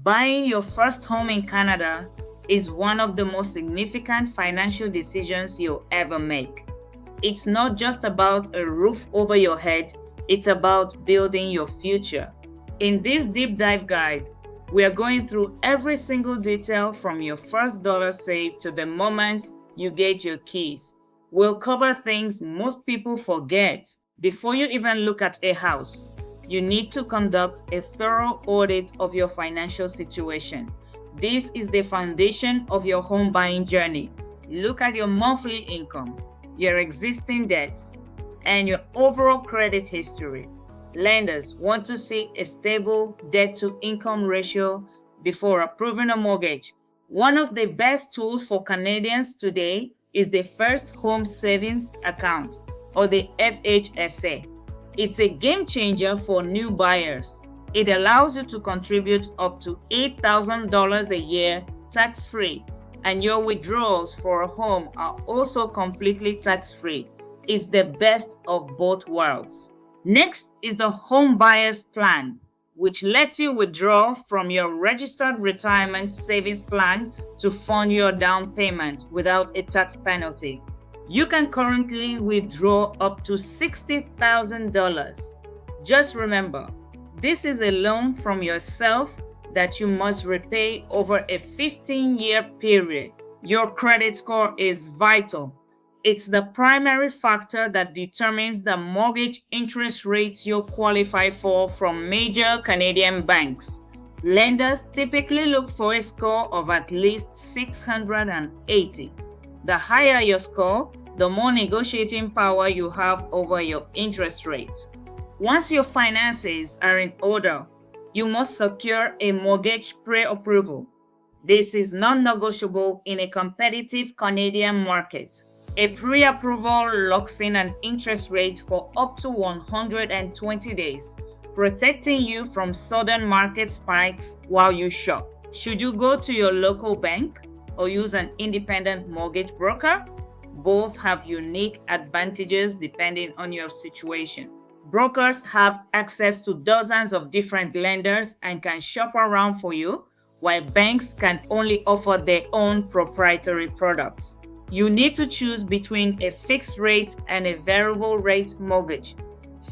Buying your first home in Canada is one of the most significant financial decisions you'll ever make. It's not just about a roof over your head, it's about building your future. In this deep dive guide, we are going through every single detail from your first dollar saved to the moment you get your keys. We'll cover things most people forget. Before you even look at a house, you need to conduct a thorough audit of your financial situation. This is the foundation of your home buying journey. Look at your monthly income, your existing debts, and your overall credit history. Lenders want to see a stable debt to income ratio before approving a mortgage. One of the best tools for Canadians today is the First Home Savings Account, or the FHSA. It's a game changer for new buyers. It allows you to contribute up to $8,000 a year tax-free, and your withdrawals for a home are also completely tax-free. It's the best of both worlds. Next is the Home Buyers Plan, which lets you withdraw from your registered retirement savings plan to fund your down payment without a tax penalty. You can currently withdraw up to $60,000. Just remember, this is a loan from yourself that you must repay over a 15-year period. Your credit score is vital. It's the primary factor that determines the mortgage interest rates you qualify for from major Canadian banks. Lenders typically look for a score of at least 680. The higher your score, the more negotiating power you have over your interest rate. Once your finances are in order, you must secure a mortgage pre-approval. This is non-negotiable in a competitive Canadian market. A pre-approval locks in an interest rate for up to 120 days, protecting you from sudden market spikes while you shop. Should you go to your local bank or use an independent mortgage broker? Both have unique advantages depending on your situation. Brokers have access to dozens of different lenders and can shop around for you, while banks can only offer their own proprietary products. You need to choose between a fixed rate and a variable rate mortgage.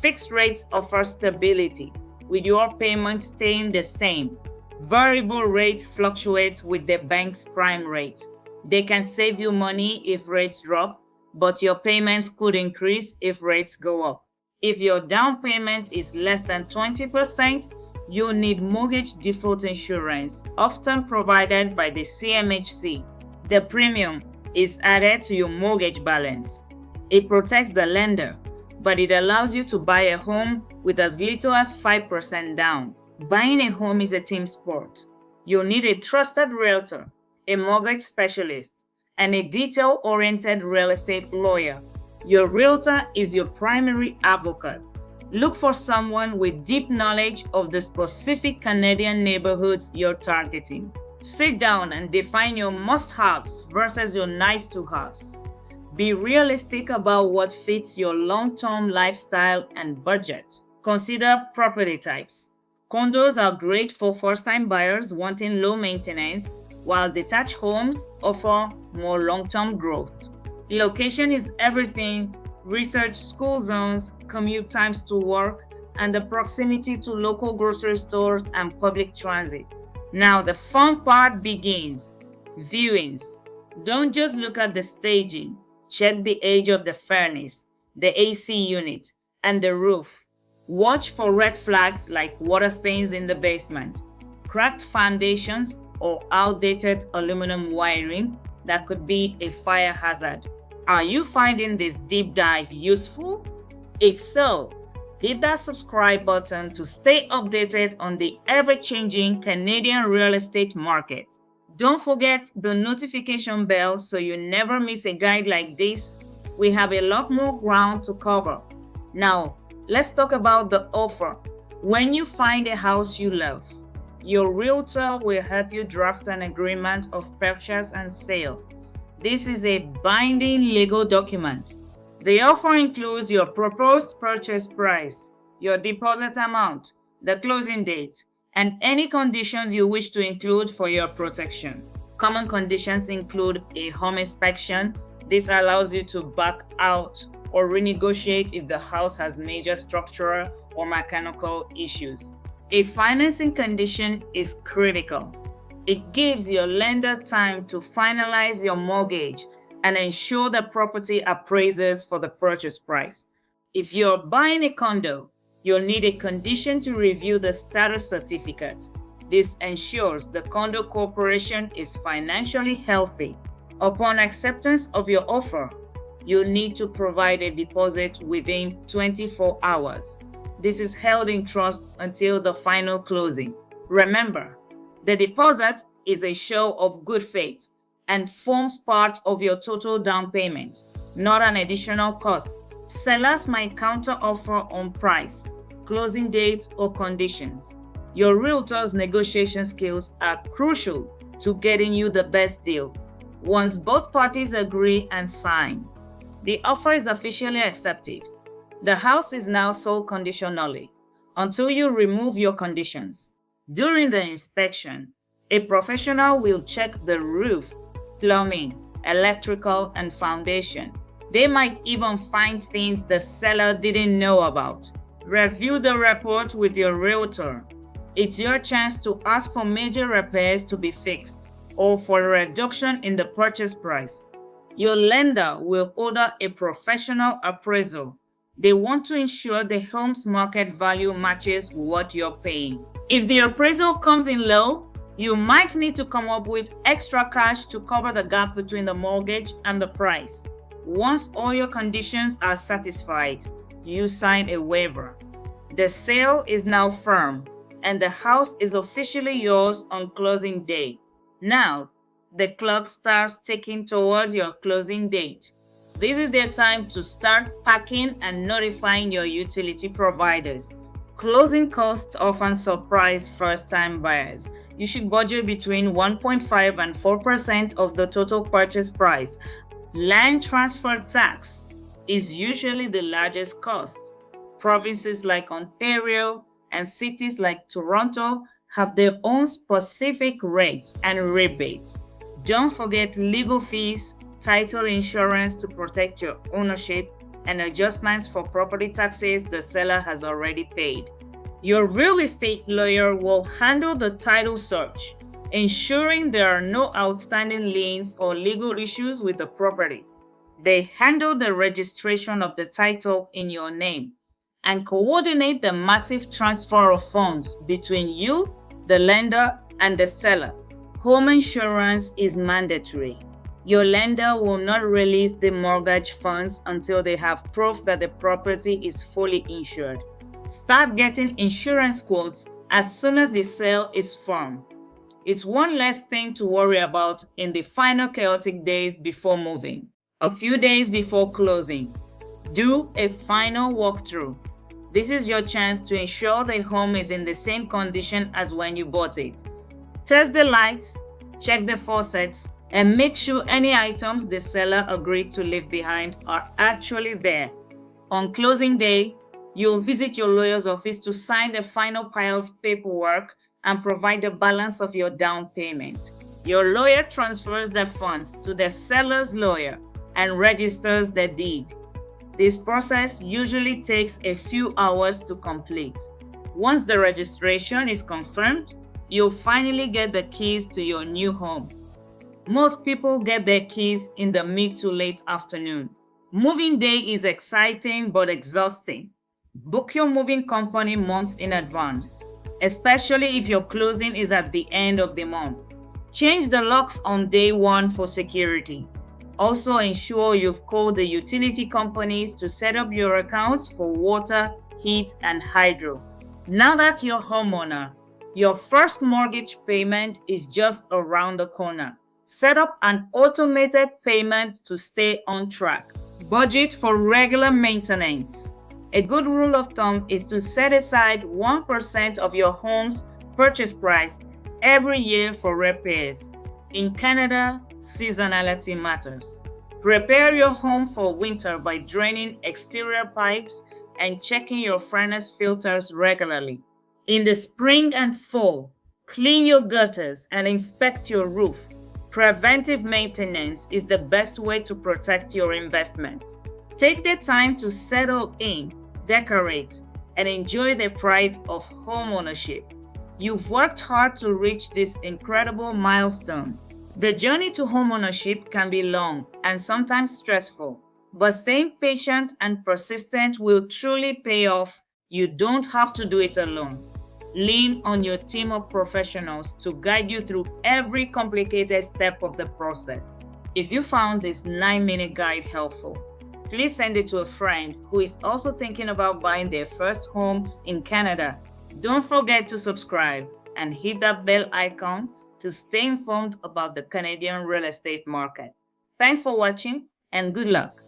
Fixed rates offer stability, with your payments staying the same. Variable rates fluctuate with the bank's prime rate. They can save you money if rates drop, but your payments could increase if rates go up. If your down payment is less than 20%, you'll need mortgage default insurance, often provided by the CMHC. The premium is added to your mortgage balance. It protects the lender, but it allows you to buy a home with as little as 5% down. Buying a home is a team sport. You'll need a trusted realtor, a mortgage specialist, and a detail-oriented real estate lawyer. Your realtor is your primary advocate. Look for someone with deep knowledge of the specific Canadian neighborhoods you're targeting. Sit down and define your must-haves versus your nice-to-haves. Be realistic about what fits your long-term lifestyle and budget. Consider property types. Condos are great for first-time buyers wanting low maintenance, while detached homes offer more long-term growth. Location is everything. Research school zones, commute times to work, and the proximity to local grocery stores and public transit. Now the fun part begins. Viewings. Don't just look at the staging. Check the age of the furnace, the AC unit, and the roof. Watch for red flags like water stains in the basement, cracked foundations, or outdated aluminum wiring that could be a fire hazard. Are you finding this deep dive useful? If so, hit that subscribe button to stay updated on the ever-changing Canadian real estate market. Don't forget the notification bell so you never miss a guide like this. We have a lot more ground to cover. Now, let's talk about the offer. When you find a house you love, your realtor will help you draft an agreement of purchase and sale. This is a binding legal document. The offer includes your proposed purchase price, your deposit amount, the closing date, and any conditions you wish to include for your protection. Common conditions include a home inspection. This allows you to back out or renegotiate if the house has major structural or mechanical issues. A financing condition is critical. It gives your lender time to finalize your mortgage and ensure the property appraises for the purchase price. If you're buying a condo, you'll need a condition to review the status certificate. This ensures the condo corporation is financially healthy. Upon acceptance of your offer, you'll need to provide a deposit within 24 hours. This is held in trust until the final closing. Remember, the deposit is a show of good faith and forms part of your total down payment, not an additional cost. Sellers might counteroffer on price, closing date, or conditions. Your realtor's negotiation skills are crucial to getting you the best deal. Once both parties agree and sign, the offer is officially accepted. The house is now sold conditionally until you remove your conditions. During the inspection, a professional will check the roof, plumbing, electrical, and foundation. They might even find things the seller didn't know about. Review the report with your realtor. It's your chance to ask for major repairs to be fixed or for a reduction in the purchase price. Your lender will order a professional appraisal. They want to ensure the home's market value matches what you're paying. If the appraisal comes in low, you might need to come up with extra cash to cover the gap between the mortgage and the price. Once all your conditions are satisfied, you sign a waiver. The sale is now firm, and the house is officially yours on closing day. Now, the clock starts ticking toward your closing date. This is the time to start packing and notifying your utility providers. Closing costs often surprise first-time buyers. You should budget between 1.5 and 4% of the total purchase price. Land transfer tax is usually the largest cost. Provinces like Ontario and cities like Toronto have their own specific rates and rebates. Don't forget legal fees, title insurance to protect your ownership, and adjustments for property taxes the seller has already paid. Your real estate lawyer will handle the title search, ensuring there are no outstanding liens or legal issues with the property. They handle the registration of the title in your name and coordinate the massive transfer of funds between you, the lender, and the seller. Home insurance is mandatory. Your lender will not release the mortgage funds until they have proof that the property is fully insured. Start getting insurance quotes as soon as the sale is firm. It's one less thing to worry about in the final chaotic days before moving. A few days before closing, do a final walkthrough. This is your chance to ensure the home is in the same condition as when you bought it. Test the lights, check the faucets, and make sure any items the seller agreed to leave behind are actually there. On closing day, you'll visit your lawyer's office to sign the final pile of paperwork and provide the balance of your down payment. Your lawyer transfers the funds to the seller's lawyer and registers the deed. This process usually takes a few hours to complete. Once the registration is confirmed, you'll finally get the keys to your new home. Most people get their keys in the mid to late afternoon. Moving day is exciting but exhausting. Book your moving company months in advance, especially if your closing is at the end of the month. Change the locks on day one for security. Also ensure you've called the utility companies to set up your accounts for water, heat, and hydro. Now that you're homeowner, your first mortgage payment is just around the corner. Set up an automated payment to stay on track. Budget for regular maintenance. A good rule of thumb is to set aside 1% of your home's purchase price every year for repairs. In Canada, seasonality matters. Prepare your home for winter by draining exterior pipes and checking your furnace filters regularly. In the spring and fall, clean your gutters and inspect your roof. Preventive maintenance is the best way to protect your investment. Take the time to settle in, decorate, and enjoy the pride of homeownership. You've worked hard to reach this incredible milestone. The journey to homeownership can be long and sometimes stressful, but staying patient and persistent will truly pay off. You don't have to do it alone. Lean on your team of professionals to guide you through every complicated step of the process. If you found this 9-minute guide helpful, please send it to a friend who is also thinking about buying their first home in Canada. Don't forget to subscribe and hit that bell icon to stay informed about the Canadian real estate market. Thanks for watching and good luck.